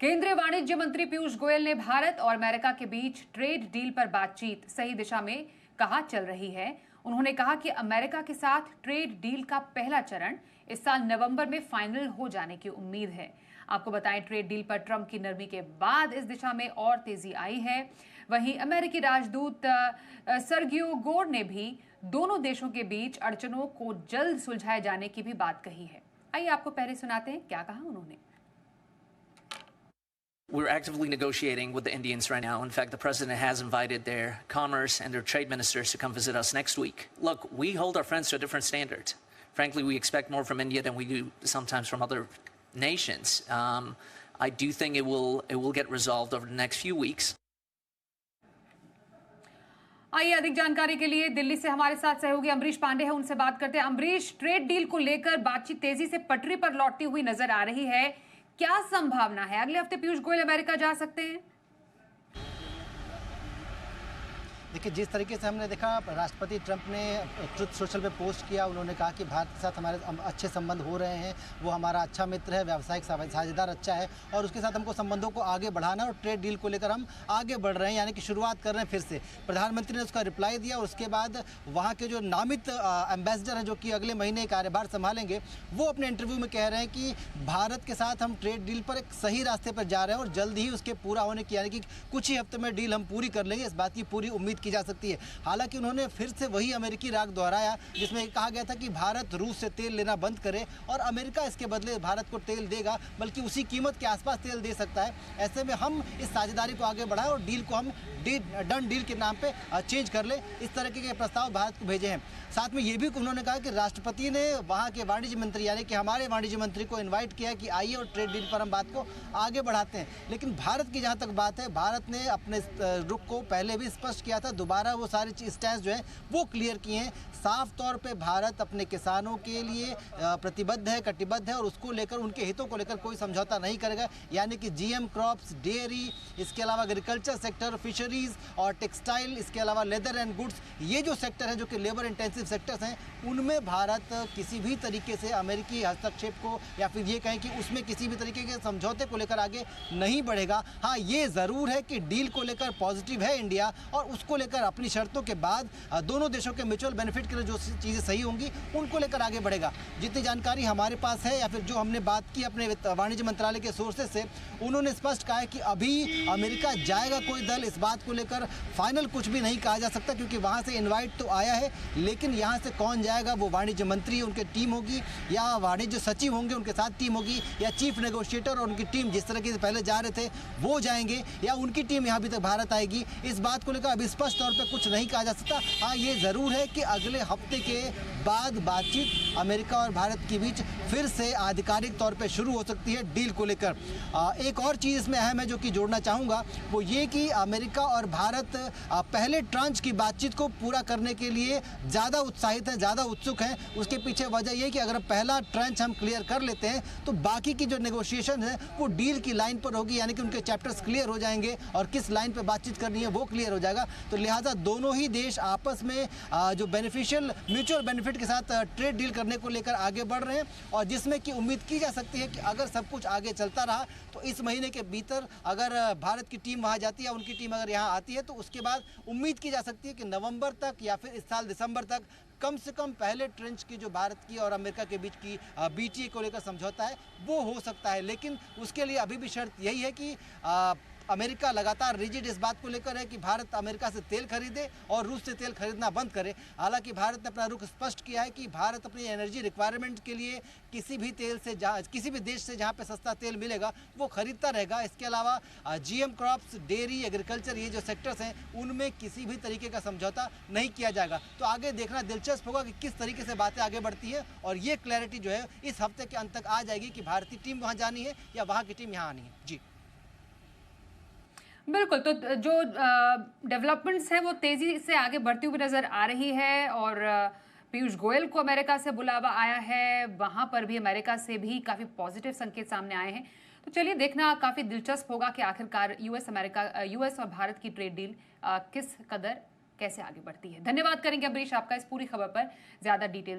केंद्रीय वाणिज्य मंत्री पीयूष गोयल ने भारत और अमेरिका के बीच ट्रेड डील पर बातचीत सही दिशा में कहा चल रही है। उन्होंने कहा कि अमेरिका के साथ ट्रेड डील का पहला चरण इस साल नवंबर में फाइनल हो जाने की उम्मीद है। आपको बताएं, ट्रेड डील पर ट्रंप की नरमी के बाद इस दिशा में और तेजी आई है। वहीं अमेरिकी राजदूत सर्गियो गोर ने भी दोनों देशों के बीच अड़चनों को जल्द सुलझाए जाने की भी बात कही है। आइए आपको पहले सुनाते हैं क्या कहा उन्होंने। We're actively negotiating with the Indians right now. In fact, the president has invited their commerce and their trade ministers to come visit us next week. Look, we hold our friends to a different standard. Frankly, we expect more from India than we do sometimes from other nations. I do think it will get resolved over the next few weeks. आइए अधिक जानकारी के लिए दिल्ली से हमारे साथ सहयोगी अमरीश पांडे हैं, उनसे बात करते हैं। अमरीश, ट्रेड डील को लेकर बातचीत तेजी से पटरी पर लौटती हुई नजर आ रही है। क्या संभावना है अगले हफ्ते पीयूष गोयल अमेरिका जा सकते हैं? देखिए, जिस तरीके से हमने देखा, राष्ट्रपति ट्रंप ने ट्रुथ सोशल पे पोस्ट किया। उन्होंने कहा कि भारत के साथ हमारे अच्छे संबंध हो रहे हैं, वो हमारा अच्छा मित्र है, व्यावसायिक साझेदार अच्छा है और उसके साथ हमको संबंधों को आगे बढ़ाना और ट्रेड डील को लेकर हम आगे बढ़ रहे हैं, यानी कि शुरुआत कर रहे हैं फिर से। प्रधानमंत्री ने उसका रिप्लाई दिया और उसके बाद वहाँ के जो नामित एम्बेसडर हैं, जो कि अगले महीने कार्यभार संभालेंगे, वो अपने इंटरव्यू में कह रहे हैं कि भारत के साथ हम ट्रेड डील पर एक सही रास्ते पर जा रहे हैं और जल्द ही उसके पूरा होने की, यानी कि कुछ ही हफ्ते में डील हम पूरी कर लेंगे, इस बात की पूरी उम्मीद की जा सकती है। हालांकि उन्होंने फिर से वही अमेरिकी राग दोहराया जिसमें कहा गया था कि भारत रूस से तेल लेना बंद करे और अमेरिका इसके बदले भारत को तेल देगा, बल्कि उसी कीमत के आसपास तेल दे सकता है। ऐसे में हम इस साझेदारी को आगे बढ़ाएं और डील को हम डन डील के नाम पे चेंज कर ले, इस तरह के प्रस्ताव भारत को भेजे हैं। साथ में ये भी उन्होंने कहा कि राष्ट्रपति ने वहाँ के वाणिज्य मंत्री, यानी कि हमारे वाणिज्य मंत्री को इन्वाइट किया कि आइए और ट्रेड डील पर हम बात को आगे बढ़ाते हैं। लेकिन भारत की जहाँ तक बात है, भारत ने अपने रुख को पहले भी स्पष्ट किया था, दोबारा वो सारे स्टैंड जो है वो क्लियर किए हैं। साफ तौर पे भारत अपने किसानों के लिए प्रतिबद्ध है, कटिबद्ध है और उसको लेकर, उनके हितों को लेकर कोई समझौता नहीं करेगा। यानी कि जीएम क्रॉप्स, डेयरी, इसके अलावा एग्रीकल्चर सेक्टर, फिशरीज और टेक्सटाइल, इसके अलावा लेदर एंड गुड्स, ये जो सेक्टर हैं जो कि लेबर इंटेंसिव सेक्टर्स हैं, उनमें भारत किसी भी तरीके से अमेरिकी हस्तक्षेप को या फिर ये कहें कि उसमें किसी भी तरीके के समझौते को लेकर आगे नहीं बढ़ेगा। हाँ, ये ज़रूर है कि डील को लेकर पॉजिटिव है इंडिया और उसको लेकर अपनी शर्तों के बाद दोनों देशों के म्यूचुअल बेनिफिट के लिए जो चीज़ें सही होंगी उनको लेकर आगे बढ़ेगा। जितनी जानकारी हमारे पास है या फिर जो हमने बात की अपने वाणिज्य मंत्रालय के सोर्सेज से, उन्होंने स्पष्ट कहा है कि अभी अमेरिका जाएगा कोई दल, इस बात को लेकर फाइनल कुछ भी नहीं कहा जा सकता, क्योंकि वहाँ से इन्वाइट तो आया है, लेकिन यहाँ से कौन जाएगा, वो वाणिज्य मंत्री, उनकी टीम होगी या वाणिज्य सचिव होंगे, उनके साथ टीम होगी, या चीफ नेगोशिएटर और उनकी टीम जिस तरह से पहले जा रहे थे वो जाएंगे, या उनकी टीम यहाँ भी तक भारत आएगी, इस बात को लेकर अभी स्पष्ट तौर पर कुछ नहीं कहा जा सकता। हाँ, ये ज़रूर है कि अगले हफ्ते के बाद बातचीत अमेरिका और भारत के बीच फिर से आधिकारिक तौर पे शुरू हो सकती है डील को लेकर। एक और चीज़ इसमें अहम है जो कि जोड़ना चाहूँगा, वो ये कि अमेरिका और भारत पहले ट्रांच की बातचीत को पूरा करने के लिए ज़्यादा उत्साहित हैं, ज़्यादा उत्सुक हैं। उसके पीछे वजह ये कि अगर पहला ट्रांच हम क्लियर कर लेते हैं तो बाकी की जो नेगोशिएशन है वो डील की लाइन पर होगी, यानी कि उनके चैप्टर्स क्लियर हो जाएंगे और किस लाइन पर बातचीत करनी है वो क्लियर हो जाएगा। तो लिहाजा दोनों ही देश आपस में जो बेनिफिशियल म्यूचुअल बेनिफिट के साथ ट्रेड डील करने को लेकर आगे बढ़ रहे हैं और जिसमें कि उम्मीद की जा सकती है कि अगर सब कुछ आगे चलता रहा तो इस महीने के भीतर अगर भारत की टीम वहां जाती है, उनकी टीम अगर यहां आती है, तो उसके बाद उम्मीद की जा सकती है कि नवंबर तक या फिर इस साल दिसंबर तक कम से कम पहले ट्रेंच की जो भारत की और अमेरिका के बीच की बीटीए को लेकर समझौता है वो हो सकता है। लेकिन उसके लिए अभी भी शर्त यही है कि अमेरिका लगातार रिजिड इस बात को लेकर है कि भारत अमेरिका से तेल खरीदे और रूस से तेल खरीदना बंद करे। हालांकि भारत ने अपना रुख स्पष्ट किया है कि भारत अपनी एनर्जी रिक्वायरमेंट के लिए किसी भी तेल से किसी भी देश से जहां पे सस्ता तेल मिलेगा वो खरीदता रहेगा। इसके अलावा जीएम क्रॉप्स, डेयरी, एग्रीकल्चर, ये जो सेक्टर्स हैं उनमें किसी भी तरीके का समझौता नहीं किया जाएगा। तो आगे देखना दिलचस्प होगा कि किस तरीके से बातें आगे बढ़ती है और ये क्लैरिटी जो है इस हफ्ते के अंत तक आ जाएगी कि भारतीय टीम वहाँ जानी है या वहाँ की टीम यहाँ आनी है। जी बिल्कुल, तो जो डेवलपमेंट्स हैं वो तेजी से आगे बढ़ती हुई नजर आ रही है और पीयूष गोयल को अमेरिका से बुलावा आया है, वहां पर भी अमेरिका से भी काफी पॉजिटिव संकेत सामने आए हैं। तो चलिए देखना काफी दिलचस्प होगा कि आखिरकार यूएस और भारत की ट्रेड डील किस कदर कैसे आगे बढ़ती है। धन्यवाद करेंगे अमरीश आपका इस पूरी खबर पर ज्यादा डिटेल